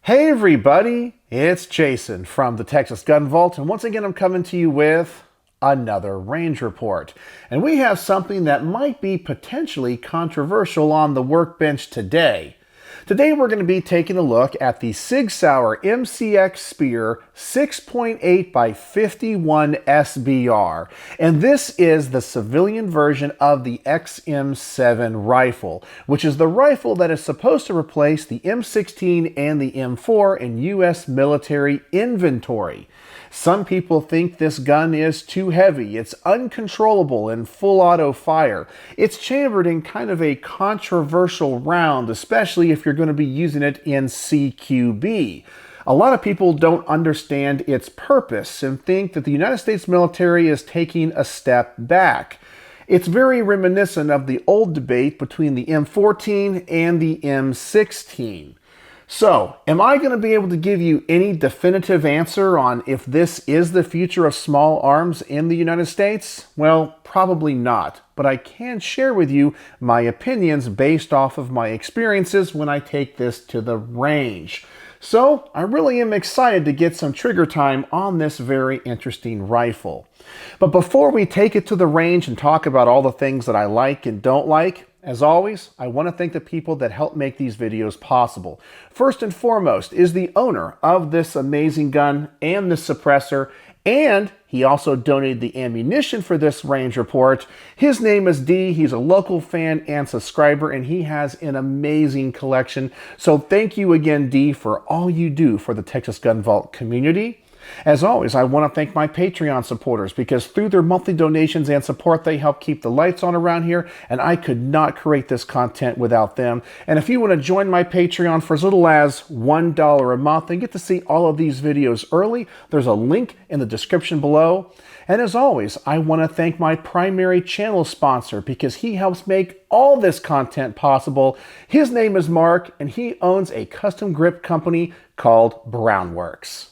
Hey everybody, it's Jason from the Texas Gun Vault, and once again I'm coming to you with another range report. And we have something that might be potentially controversial on the workbench today. Today we're going to be taking a look at the Sig Sauer MCX-Spear 6.8 by 51 SBR. And this is the civilian version of the XM7 rifle, which is the rifle that is supposed to replace the M16 and the M4 in U.S. military inventory. Some people think this gun is too heavy, it's uncontrollable in full auto fire. It's chambered in kind of a controversial round, especially if you're going to be using it in CQB. A lot of people don't understand its purpose and think that the United States military is taking a step back. It's very reminiscent of the old debate between the M14 and the M16. So, am I going to be able to give you any definitive answer on if this is the future of small arms in the United States? Well, probably not, but I can share with you my opinions based off of my experiences when I take this to the range. So, I really am excited to get some trigger time on this very interesting rifle. But before we take it to the range and talk about all the things that I like and don't like, as always, I want to thank the people that help make these videos possible. First and foremost is the owner of this amazing gun and this suppressor, and he also donated the ammunition for this range report. His name is D. He's a local fan and subscriber, and he has an amazing collection. So thank you again, D, for all you do for the Texas Gun Vault community. As always, I want to thank my Patreon supporters because through their monthly donations and support, they help keep the lights on around here, and I could not create this content without them. And if you want to join my Patreon for as little as $1 a month and get to see all of these videos early, there's a link in the description below. And as always, I want to thank my primary channel sponsor because he helps make all this content possible. His name is Mark, and he owns a custom grip company called Brownworks.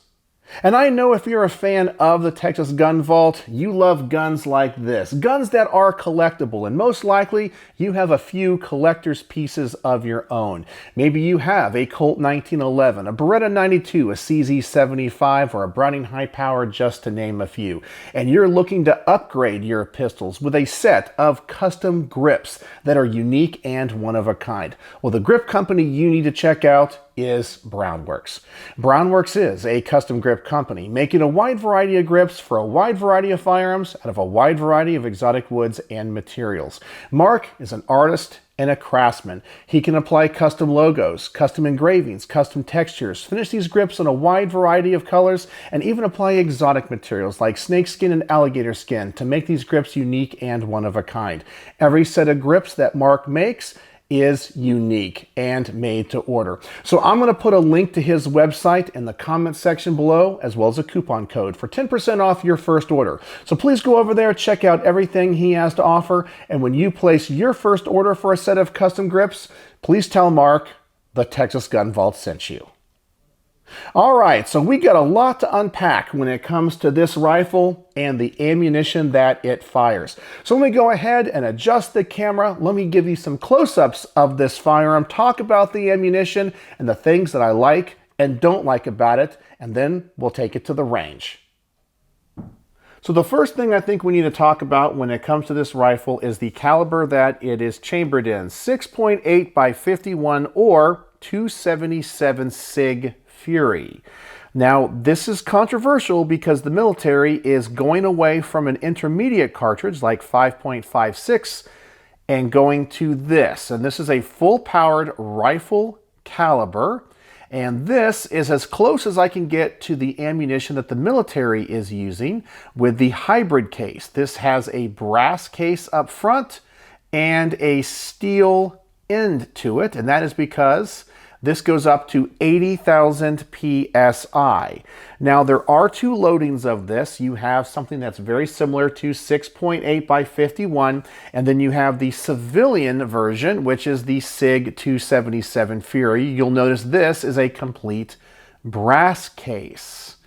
And I know if you're a fan of the Texas Gun Vault, you love guns like this. Guns that are collectible, and most likely you have a few collector's pieces of your own. Maybe you have a Colt 1911, a Beretta 92, a CZ75, or a Browning High Power, just to name a few. And you're looking to upgrade your pistols with a set of custom grips that are unique and one of a kind. Well, the grip company you need to check out is Brownworks. Brownworks is a custom grip company making a wide variety of grips for a wide variety of firearms out of a wide variety of exotic woods and materials. Mark is an artist and a craftsman. He can apply custom logos, custom engravings, custom textures, finish these grips in a wide variety of colors, and even apply exotic materials like snakeskin and alligator skin to make these grips unique and one of a kind. Every set of grips that Mark makes is unique and made to order. So I'm going to put a link to his website in the comments section below, as well as a coupon code for 10% off your first order. So please go over there, check out everything he has to offer, and when you place your first order for a set of custom grips, please tell Mark the Texas Gun Vault sent you. All right, so we got a lot to unpack when it comes to this rifle and the ammunition that it fires. So let me go ahead and adjust the camera. Let me give you some close-ups of this firearm, talk about the ammunition and the things that I like and don't like about it, and then we'll take it to the range. So the first thing I think we need to talk about when it comes to this rifle is the caliber that it is chambered in, 6.8 by 51 or 277 Sig Fury. Now, this is controversial because the military is going away from an intermediate cartridge like 5.56 and going to this. And this is a full-powered rifle caliber. And this is as close as I can get to the ammunition that the military is using with the hybrid case. This has a brass case up front and a steel end to it. And that is because this goes up to 80,000 PSI. Now, there are two loadings of this. You have something that's very similar to 6.8 by 51, and then you have the civilian version, which is the SIG 277 Fury. You'll notice this is a complete brass case.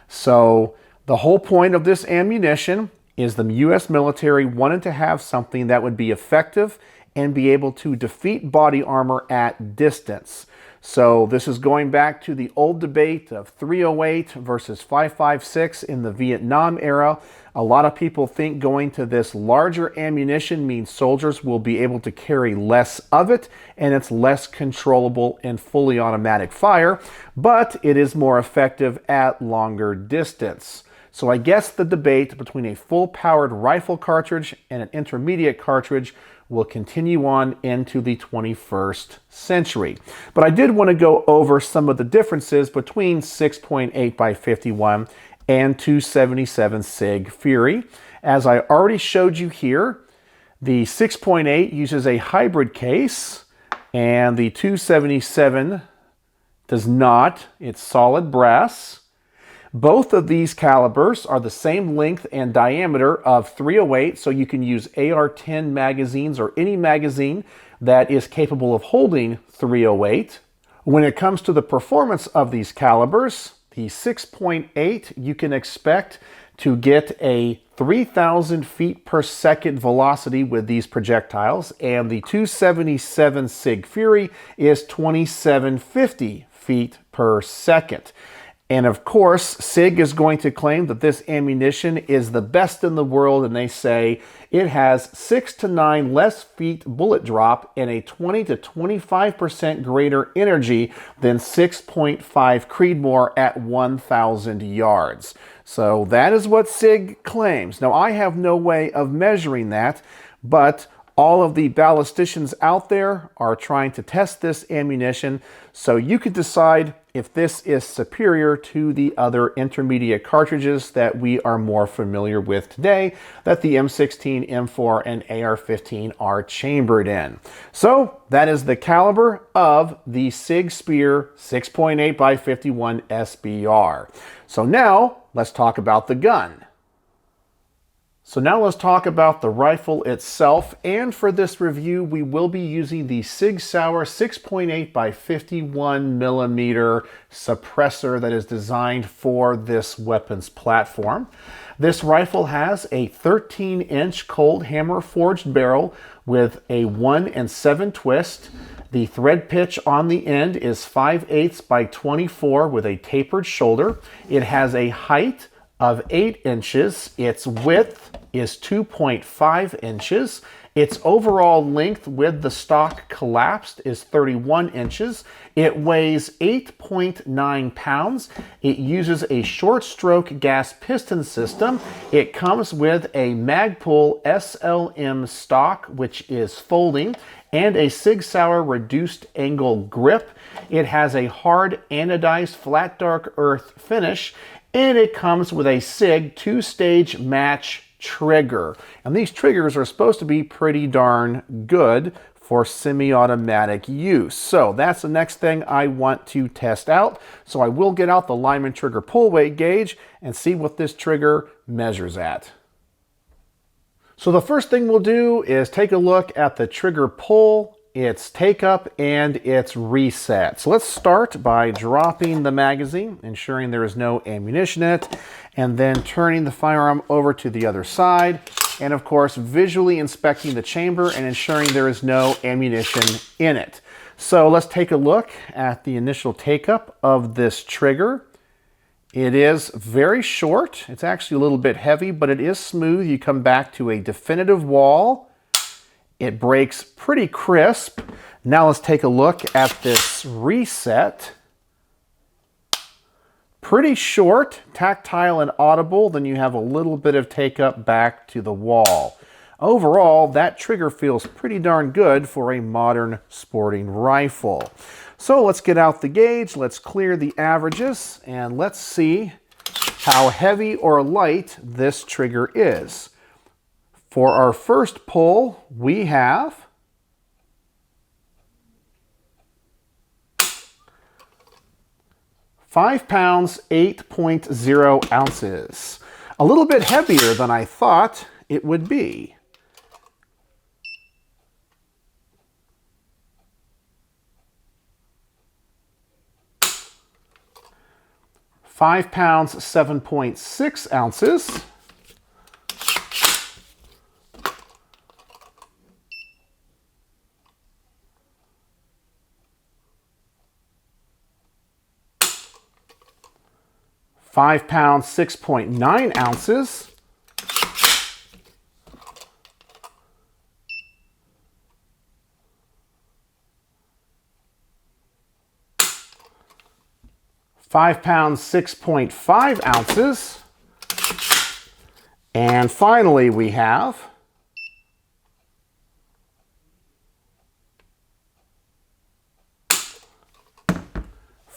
So the whole point of this ammunition is the U.S. military wanted to have something that would be effective and be able to defeat body armor at distance. So this is going back to the old debate of 308 versus 5.56 in the Vietnam era. A lot of people think going to this larger ammunition means soldiers will be able to carry less of it and it's less controllable in fully automatic fire, but it is more effective at longer distance. So I guess the debate between a full-powered rifle cartridge and an intermediate cartridge will continue on into the 21st century. But I did want to go over some of the differences between 6.8 by 51 and 277 Sig Fury. As I already showed you here, the 6.8 uses a hybrid case and the 277 does not. It's solid brass. Both of these calibers are the same length and diameter of 308, so you can use AR-10 magazines or any magazine that is capable of holding 308. When it comes to the performance of these calibers, the 6.8 you can expect to get a 3,000 feet per second velocity with these projectiles, and the 277 Sig Fury is 2,750 feet per second. And of course, Sig is going to claim that this ammunition is the best in the world, and they say it has 6 to 9 less feet bullet drop and a 20 to 25% greater energy than 6.5 Creedmoor at 1,000 yards. So that is what Sig claims. Now, I have no way of measuring that, but all of the ballisticians out there are trying to test this ammunition, so you could decide if this is superior to the other intermediate cartridges that we are more familiar with today, that the M16, M4, and AR-15 are chambered in. So that is the caliber of the Sig Spear 6.8 by 51 SBR. So now let's talk about the gun. So now let's talk about the rifle itself, and for this review we will be using the Sig Sauer 6.8 by 51 millimeter suppressor that is designed for this weapons platform. This rifle has a 13-inch cold hammer forged barrel with a 1 7 twist. The thread pitch on the end is 5/8 by 24 with a tapered shoulder. It has a height of 8 inches. Its width is 2.5 inches. Its overall length with the stock collapsed is 31 inches. It weighs 8.9 pounds. It uses a short stroke gas piston system. It comes with a Magpul SLM stock, which is folding, and a Sig Sauer reduced angle grip. It has a hard anodized flat dark earth finish, and it comes with a Sig 2-stage match trigger. And these triggers are supposed to be pretty darn good for semi-automatic use. So that's the next thing I want to test out. So I will get out the Lyman trigger pull weight gauge and see what this trigger measures at. So the first thing we'll do is take a look at the trigger pull, its take up, and its reset. So let's start by dropping the magazine, ensuring there is no ammunition in it, and then turning the firearm over to the other side, and of course visually inspecting the chamber and ensuring there is no ammunition in it. So let's take a look at the initial take up of this trigger. It is very short. It's actually a little bit heavy, but it is smooth. You come back to a definitive wall. It breaks pretty crisp. Now let's take a look at this reset. Pretty short, tactile and audible. Then you have a little bit of take up back to the wall. Overall, that trigger feels pretty darn good for a modern sporting rifle. So let's get out the gauge, let's clear the averages, and let's see how heavy or light this trigger is. For our first pull, we have 5 pounds, 8.0 ounces. A little bit heavier than I thought it would be. £5 pounds, 7.6 ounces. 5 pounds, 6.9 ounces. Five pounds, 6.5 ounces. And finally, we have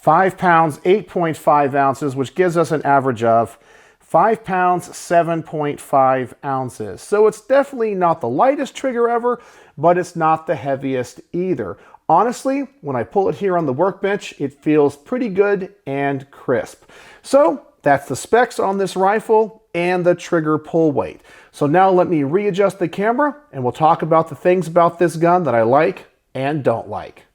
5 pounds, 8.5 ounces, which gives us an average of 5 pounds, 7.5 ounces. So it's definitely not the lightest trigger ever, but it's not the heaviest either. Honestly, when I pull it here on the workbench, it feels pretty good and crisp. So that's the specs on this rifle and the trigger pull weight. So now let me readjust the camera and we'll talk about the things about this gun that I like and don't like.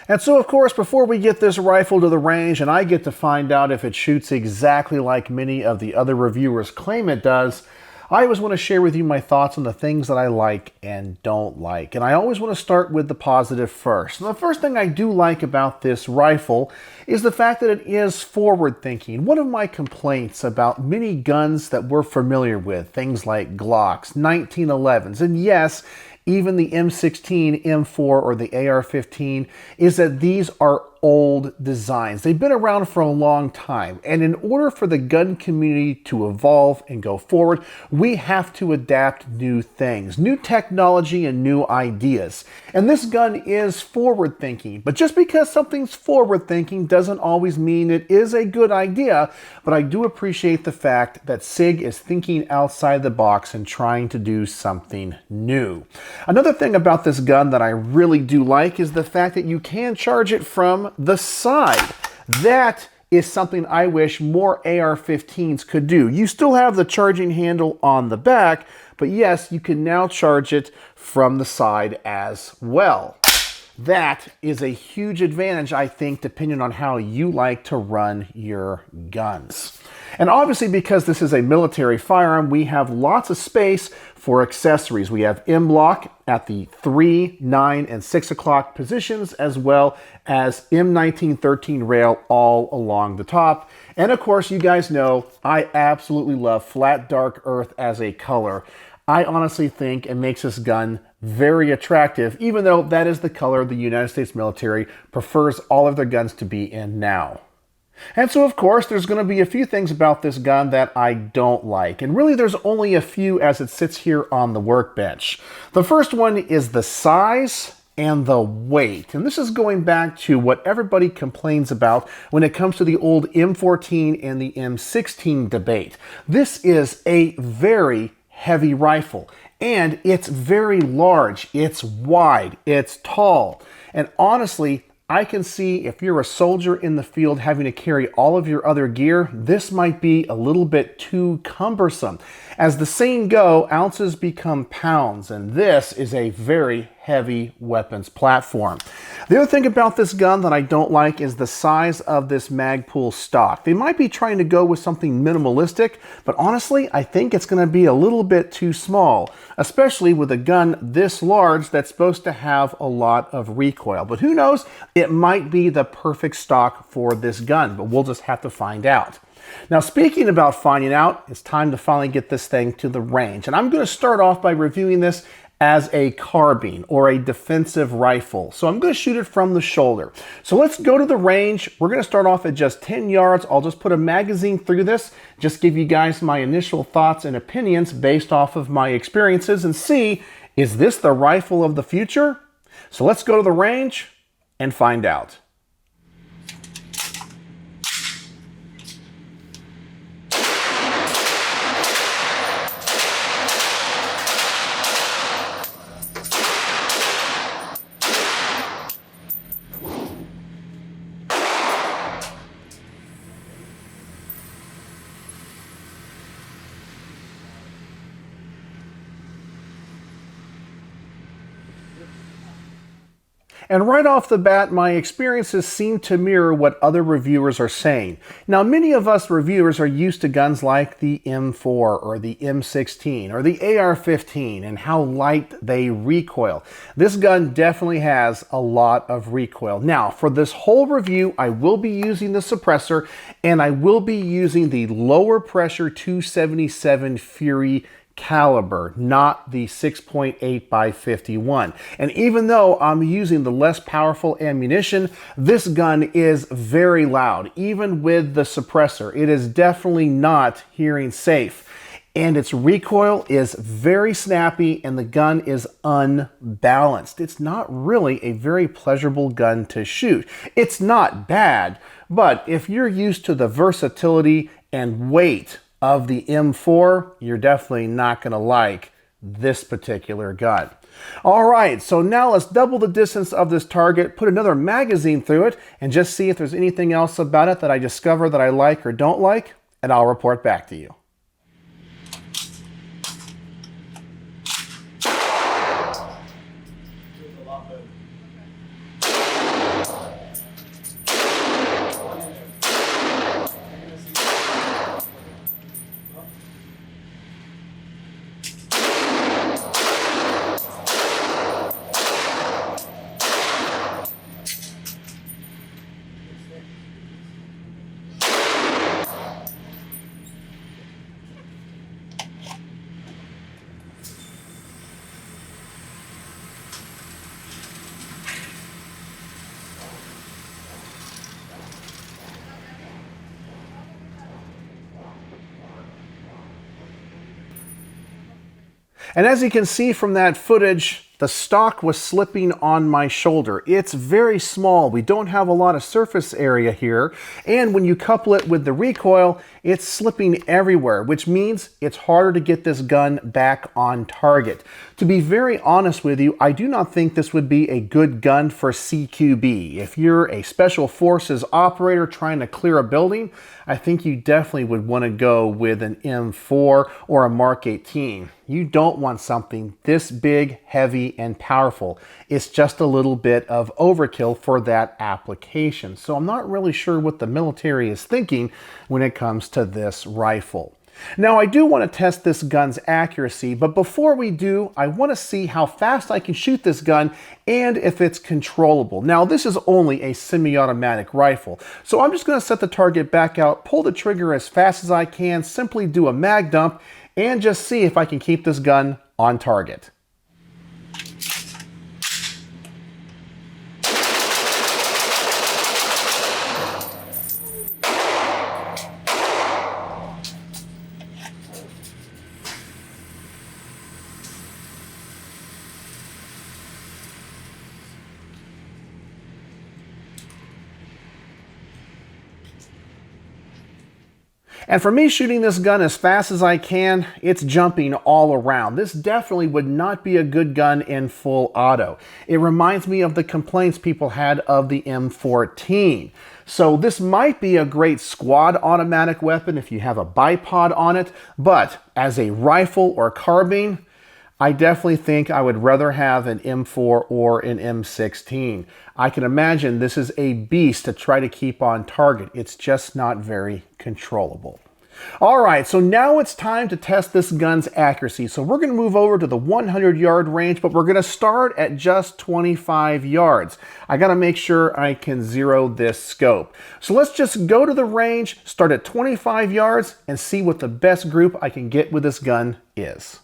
And so, of course, before we get this rifle to the range and I get to find out if it shoots exactly like many of the other reviewers claim it does, I always want to share with you my thoughts on the things that I like and don't like. And I always want to start with the positive first. And the first thing I do like about this rifle is the fact that it is forward-thinking. One of my complaints about many guns that we're familiar with, things like Glocks, 1911s, and yes, even the M16, M4, or the AR-15, is that these are old designs. They've been around for a long time, and in order for the gun community to evolve and go forward, we have to adapt new things, new technology and new ideas. And this gun is forward-thinking, but just because something's forward-thinking doesn't always mean it is a good idea, but I do appreciate the fact that Sig is thinking outside the box and trying to do something new. Another thing about this gun that I really do like is the fact that you can charge it from the side. That is something I wish more AR-15s could do. You still have the charging handle on the back, but yes, you can now charge it from the side as well. That is a huge advantage, I think, depending on how you like to run your guns. And obviously, because this is a military firearm, we have lots of space for accessories. We have M-LOK at the 3, 9, and 6 o'clock positions, as well as M1913 rail all along the top. And of course, you guys know I absolutely love flat dark earth as a color. I honestly think it makes this gun very attractive, even though that is the color the United States military prefers all of their guns to be in now. And so, of course, there's going to be a few things about this gun that I don't like. And really, there's only a few as it sits here on the workbench. The first one is the size and the weight. And this is going back to what everybody complains about when it comes to the old M14 and the M16 debate. This is a very heavy rifle, and it's very large, it's wide, it's tall. And honestly, I can see if you're a soldier in the field having to carry all of your other gear, this might be a little bit too cumbersome. As the saying goes, ounces become pounds, and this is a very heavy weapons platform. The other thing about this gun that I don't like is the size of this Magpul stock. They might be trying to go with something minimalistic, but honestly, I think it's going to be a little bit too small, especially with a gun this large that's supposed to have a lot of recoil. But who knows? It might be the perfect stock for this gun, but we'll just have to find out. Now, speaking about finding out, it's time to finally get this thing to the range. And I'm going to start off by reviewing this as a carbine or a defensive rifle. So I'm going to shoot it from the shoulder. So let's go to the range. We're going to start off at just 10 yards. I'll just put a magazine through this, just give you guys my initial thoughts and opinions based off of my experiences and see, is this the rifle of the future? So let's go to the range and find out. And right off the bat, my experiences seem to mirror what other reviewers are saying. Now, many of us reviewers are used to guns like the M4 or the M16 or the AR-15 and how light they recoil. This gun definitely has a lot of recoil. Now, for this whole review, I will be using the suppressor and I will be using the lower pressure 277 Fury caliber, not the 6.8 by 51. And even though I'm using the less powerful ammunition, this gun is very loud. Even with the suppressor, it is definitely not hearing safe. And its recoil is very snappy and the gun is unbalanced. It's not really a very pleasurable gun to shoot. It's not bad, but if you're used to the versatility and weight of the M4, you're definitely not going to like this particular gun. All right, so now let's double the distance of this target, put another magazine through it, and just see if there's anything else about it that I discover that I like or don't like, and I'll report back to you. And as you can see from that footage, the stock was slipping on my shoulder. It's very small. We don't have a lot of surface area here. And when you couple it with the recoil, it's slipping everywhere, which means it's harder to get this gun back on target. To be very honest with you, I do not think this would be a good gun for CQB. If you're a special forces operator trying to clear a building, I think you definitely would want to go with an M4 or a Mark 18. You don't want something this big, heavy, and powerful. It's just a little bit of overkill for that application. So I'm not really sure what the military is thinking when it comes to this rifle. Now, I do want to test this gun's accuracy, but before we do, I want to see how fast I can shoot this gun and if it's controllable. Now, this is only a semi-automatic rifle, so I'm just going to set the target back out, pull the trigger as fast as I can, simply do a mag dump, and just see if I can keep this gun on target. And for me shooting this gun as fast as I can, it's jumping all around. This definitely would not be a good gun in full auto. It reminds me of the complaints people had of the M14. So this might be a great squad automatic weapon if you have a bipod on it, but as a rifle or carbine, I definitely think I would rather have an M4 or an M16. I can imagine this is a beast to try to keep on target. It's just not very controllable. All right, so now it's time to test this gun's accuracy. So we're going to move over to the 100-yard range, but we're going to start at just 25 yards. I got to make sure I can zero this scope. So let's just go to the range, start at 25 yards, and see what the best group I can get with this gun is.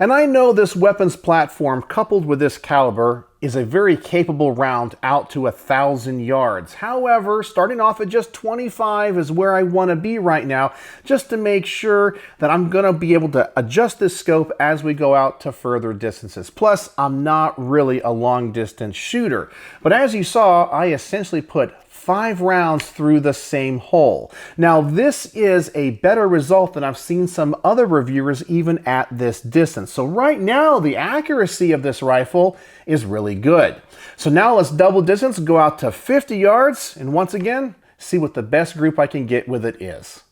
And I know this weapons platform coupled with this caliber is a very capable round out to 1,000 yards. However, starting off at just 25 is where I want to be right now, just to make sure that I'm going to be able to adjust this scope as we go out to further distances. Plus, I'm not really a long distance shooter. But as you saw, I essentially put 5 rounds through the same hole. Now, this is a better result than I've seen some other reviewers even at this distance. So right now, the accuracy of this rifle is really good. So now let's double distance, go out to 50 yards, and once again, see what the best group I can get with it is.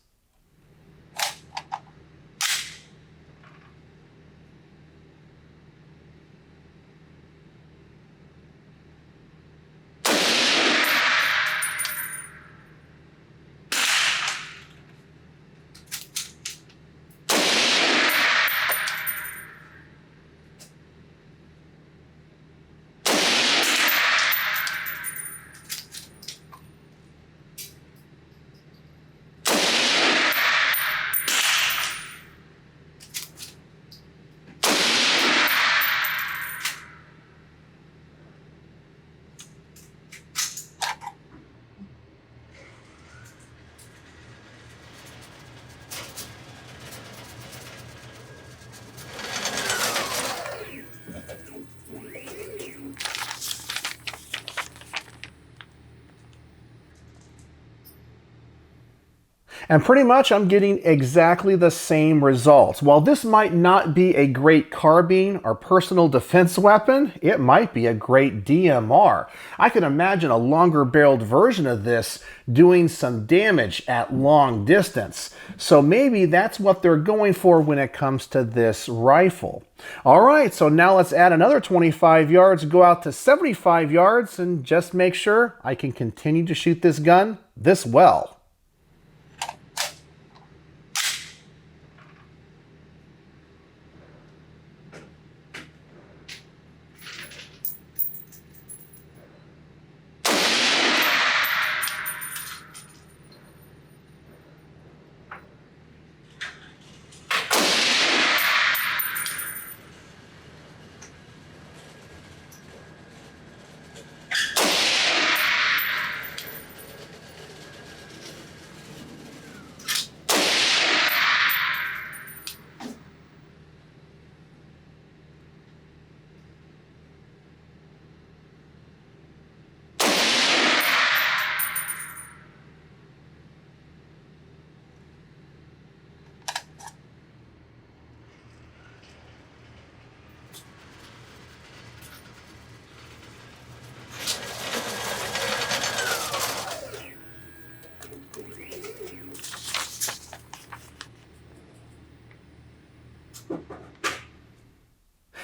And pretty much I'm getting exactly the same results. While this might not be a great carbine or personal defense weapon, it might be a great DMR. I can imagine a longer barreled version of this doing some damage at long distance. So maybe that's what they're going for when it comes to this rifle. All right, so now let's add another 25 yards, go out to 75 yards, and just make sure I can continue to shoot this gun this well.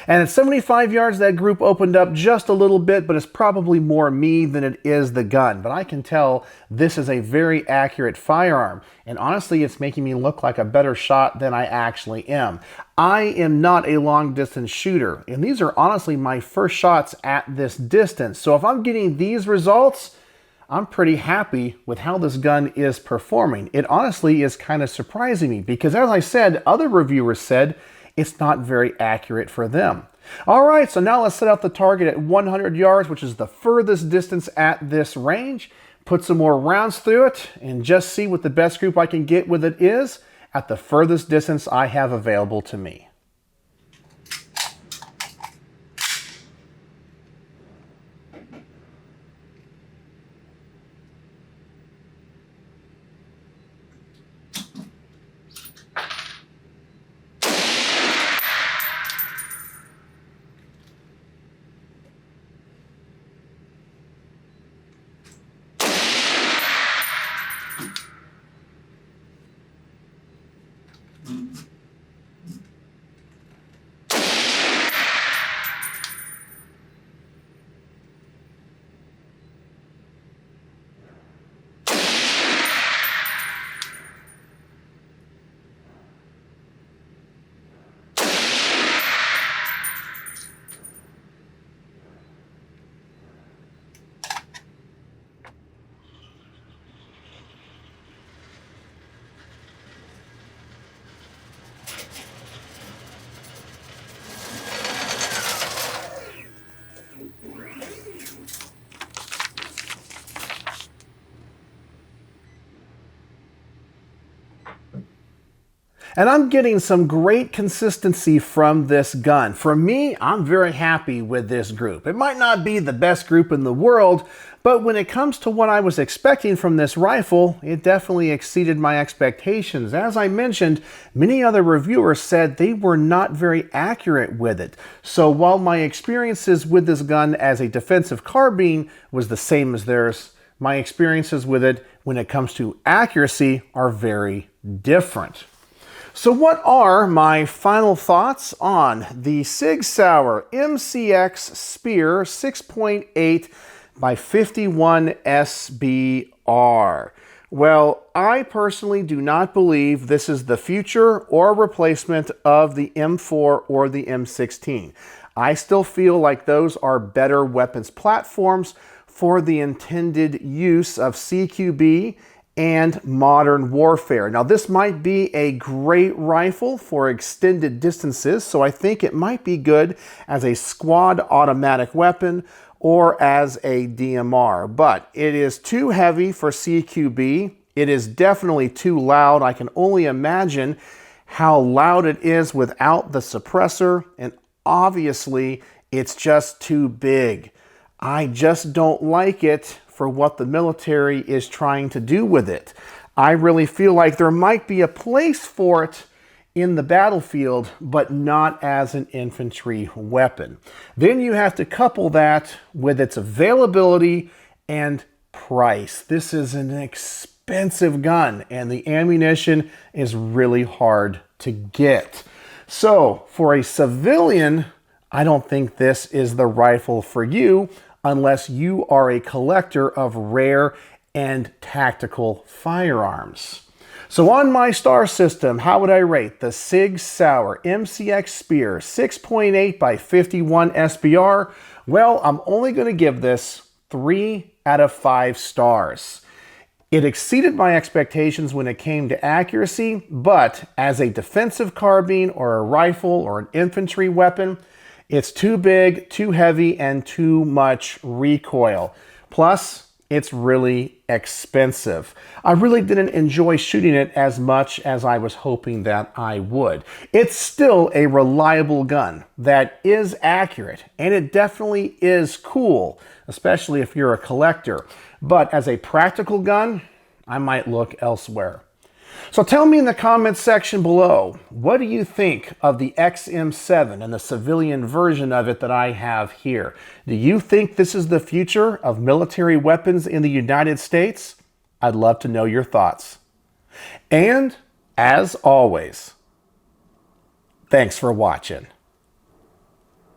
And at 75 yards, that group opened up just a little bit, but it's probably more me than it is the gun. But I can tell this is a very accurate firearm. And honestly, it's making me look like a better shot than I actually am. I am not a long distance shooter, and these are honestly my first shots at this distance. So if I'm getting these results, I'm pretty happy with how this gun is performing. It honestly is kind of surprising me because, as I said, other reviewers said it's not very accurate for them. All right, so now let's set out the target at 100 yards, which is the furthest distance at this range. Put some more rounds through it and just see what the best group I can get with it is at the furthest distance I have available to me. And I'm getting some great consistency from this gun. For me, I'm very happy with this group. It might not be the best group in the world, but when it comes to what I was expecting from this rifle, it definitely exceeded my expectations. As I mentioned, many other reviewers said they were not very accurate with it. So while my experiences with this gun as a defensive carbine was the same as theirs, my experiences with it when it comes to accuracy are very different. So what are my final thoughts on the Sig Sauer MCX-Spear 6.8 by 51 SBR? Well, I personally do not believe this is the future or replacement of the M4 or the M16. I still feel like those are better weapons platforms for the intended use of CQB and modern warfare. Now, this might be a great rifle for extended distances, so I think it might be good as a squad automatic weapon or as a DMR, but it is too heavy for CQB. It is definitely too loud. I can only imagine how loud it is without the suppressor, and obviously it's just too big. I just don't like it for what the military is trying to do with it. I really feel like there might be a place for it in the battlefield, but not as an infantry weapon. Then you have to couple that with its availability and price. This is an expensive gun, and the ammunition is really hard to get. So for a civilian, I don't think this is the rifle for you unless you are a collector of rare and tactical firearms. So on my star system, how would I rate the Sig Sauer MCX-Spear 6.8 by 51 SBR? Well, I'm only going to give this 3 out of 5 stars. It exceeded my expectations when it came to accuracy, but as a defensive carbine or a rifle or an infantry weapon, it's too big, too heavy, and too much recoil. Plus, it's really expensive. I really didn't enjoy shooting it as much as I was hoping that I would. It's still a reliable gun that is accurate, and it definitely is cool, especially if you're a collector. But as a practical gun, I might look elsewhere. So tell me in the comments section below, what do you think of the XM7 and the civilian version of it that I have here? Do you think this is the future of military weapons in the United States? I'd love to know your thoughts. And as always, thanks for watching.